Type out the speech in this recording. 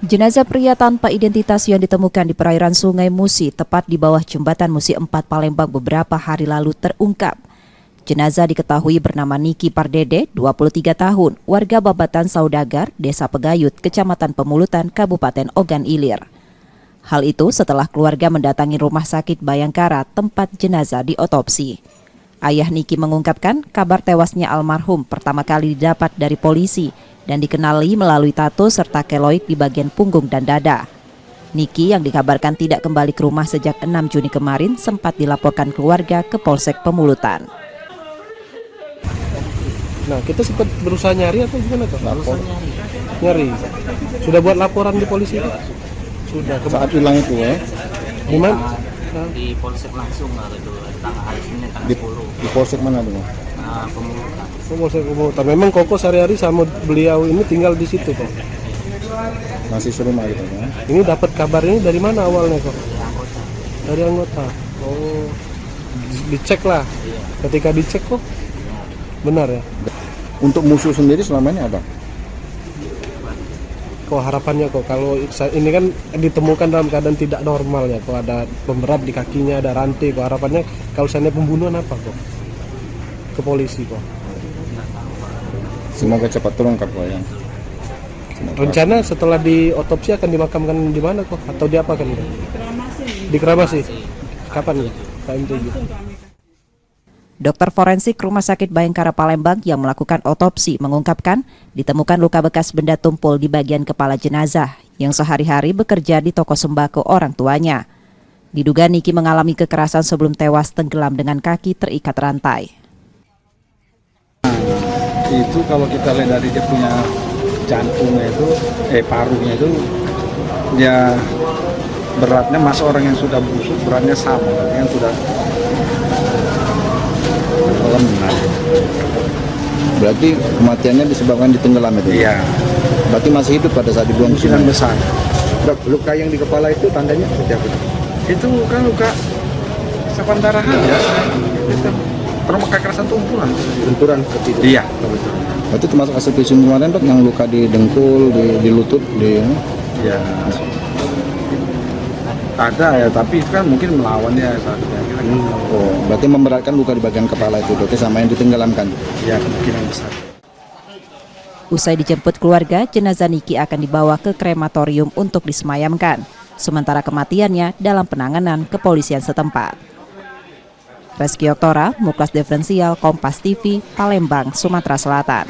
Jenazah pria tanpa identitas yang ditemukan di perairan Sungai Musi, tepat di bawah jembatan Musi 4 Palembang beberapa hari lalu terungkap. Jenazah diketahui bernama Niki Pardede, 23 tahun, warga Babatan Saudagar, Desa Pegayut, Kecamatan Pemulutan, Kabupaten Ogan Ilir. Hal itu setelah keluarga mendatangi Rumah Sakit Bayangkara tempat jenazah diotopsi. Ayah Niki mengungkapkan kabar tewasnya almarhum pertama kali didapat dari polisi dan dikenali melalui tato serta keloid di bagian punggung dan dada. Niki yang dikabarkan tidak kembali ke rumah sejak 6 Juni kemarin sempat dilaporkan keluarga ke Polsek Pemulutan. Nah, kita sempat berusaha nyari atau gimana tuh? Nyari. Sudah buat laporan di polisi? Sudah. Saat hilang itu ya? Di mana? Di Polsek langsung gitu, tanggal hari Senin tanggal 10. Di Polsek mana tuh? Pemulutan. Polsek Pemulutan. Memang Koko sehari-hari sama beliau ini tinggal di situ kok. Masih serumah gitu ya? Ini dapat kabar ini dari mana awalnya kok? Dari anggota. Dari anggota. Oh. Dicek lah. Ketika dicek kok benar ya? Untuk musuh sendiri selama ini apa? Kok harapannya kok kalau ini kan ditemukan dalam keadaan tidak normal ya, kok ada pemberat di kakinya, ada rantai, kok harapannya kalau seandainya pembunuhan apa kok ke polisi kok? Semoga cepat terungkap kok ya. Rencana setelah diotopsi akan dimakamkan di mana kok atau diapakan? Di Keramasi. Kapan ya? KMTG. Dokter forensik Rumah Sakit Bayangkara Palembang yang melakukan otopsi mengungkapkan ditemukan luka bekas benda tumpul di bagian kepala jenazah yang sehari-hari bekerja di toko sembako orang tuanya. Diduga Niki mengalami kekerasan sebelum tewas tenggelam dengan kaki terikat rantai. Itu kalau kita lihat dari dia punya jantungnya itu, parunya itu, dia beratnya masuk orang yang sudah busuk beratnya sama, yang sudah lemah. Berarti kematiannya disebabkan ditenggelam itu? Iya. Berarti masih hidup pada saat dibuang ke sungai? Besar. Luka yang di kepala itu tandanya seperti apa? Itu kan luka sepandarahan ya. Itu trauma kekerasan tumpulan. Benturan seperti itu? Iya. Betul. Berarti termasuk hasil visum kemarin dok, yang luka di dengkul, di lutut, di... Ya. Ada ya, tapi itu kan mungkin melawannya saatnya. Oh, berarti memberatkan luka di bagian kepala itu dok, sama yang ditenggelamkan? Ya, kemungkinan besar. Usai dijemput keluarga, jenazah Niki akan dibawa ke krematorium untuk disemayamkan. Sementara kematiannya dalam penanganan kepolisian setempat. Reski Oktora, Muklas Diferensial, Kompas TV, Palembang, Sumatera Selatan.